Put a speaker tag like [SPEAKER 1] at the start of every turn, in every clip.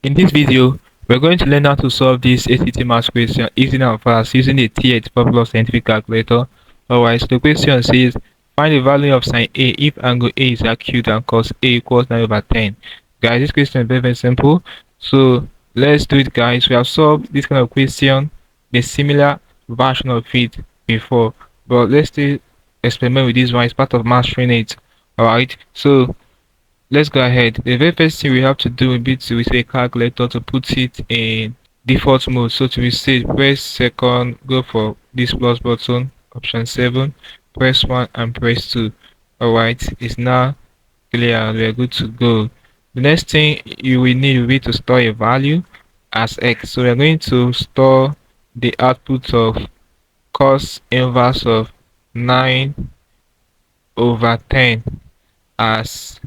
[SPEAKER 1] In this video, we're going to learn how to solve this ACT math question easy and fast using the T84 scientific calculator. Alright, so the question says, find the value of sine A if angle A is acute and cos A equals 9/10. Guys, this question is very simple. So let's do it, guys. We have solved this kind of question, the similar version of it before, but let's still experiment with this one. It's part of mastering it. Alright, so let's go ahead. The very first thing we have to do will be to use a calculator to put it in default mode. So to reset, press second, go for this plus button, option 7, press 1 and press 2. Alright, it's now clear and we are good to go. The next thing you will need will be to store a value as x. So we are going to store the output of cos inverse of 9/10 as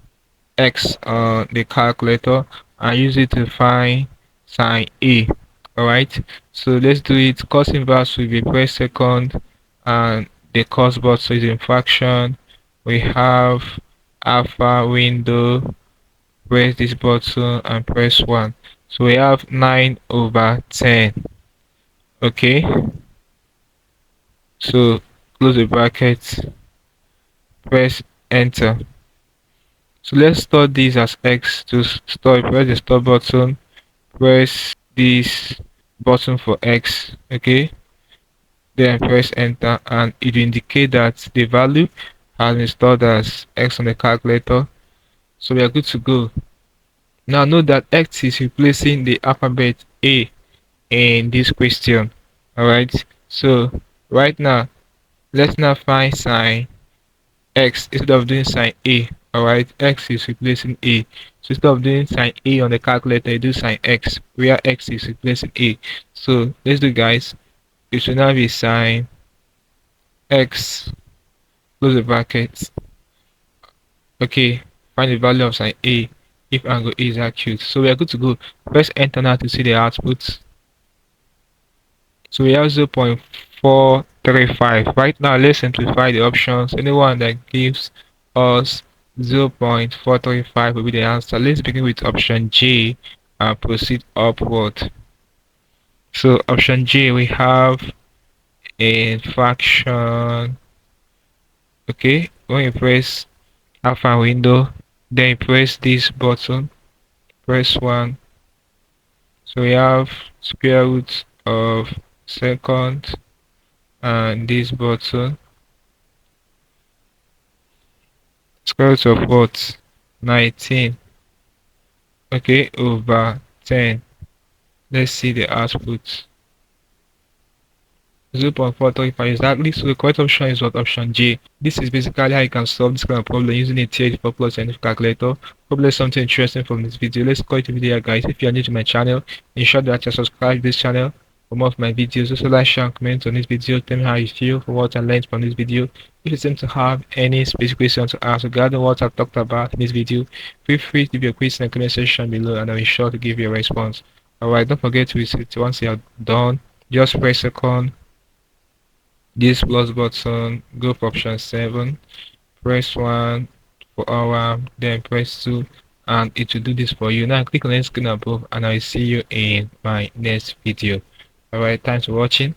[SPEAKER 1] x on the calculator and use it to find sine A. Alright, so let's do it. Cos inverse will be press second and the cos button is in fraction. We have alpha window, press this button and press 1. So we have 9/10. Okay, so close the bracket, press enter. So let's store this as x. To store, press the store button, press this button for x, okay, then press enter and it will indicate that the value has been stored as x on the calculator. So we are good to go. Now note that x is replacing the alphabet A in this question. Alright, so right now let's now find sine x instead of doing sine A. Alright, x is replacing A. So instead of doing sine A on the calculator, you do sine x, where x is replacing A. So let's do, guys. It should now be sine x, close the brackets. Okay, find the value of sine A if angle A is acute. So we are good to go. Press enter now to see the output. So we have 0.435. Right now, let's simplify the options. Anyone that gives us 0.435 will be the answer. Let's begin with option J and proceed upward. So option J, we have a fraction. Okay, when you press alpha window, then you press this button, press 1. So we have square root of second and this button, square root of what? 19. Okay, over 10. Let's see the output. 0.435 exactly. So the correct option is what? Option J. This is basically how you can solve this kind of problem using a T84 scientific calculator. Hope there's something interesting from this video. Let's call it a video, guys. If you are new to my channel, ensure that you subscribe to this channel for more of my videos. Also like, share, and comment on this video. Tell me how you feel for what I learned from this video. If you seem to have any specific questions to ask regarding what I've talked about in this video, feel free to leave your question in the comment section below and I'll be sure to give you a response. Alright, don't forget to visit once you are done. Just press second, this plus button, go for option 7, press 1 for hour, then press 2 and it will do this for you. Now click on the screen above and I will see you in my next video. Alright, thanks for watching.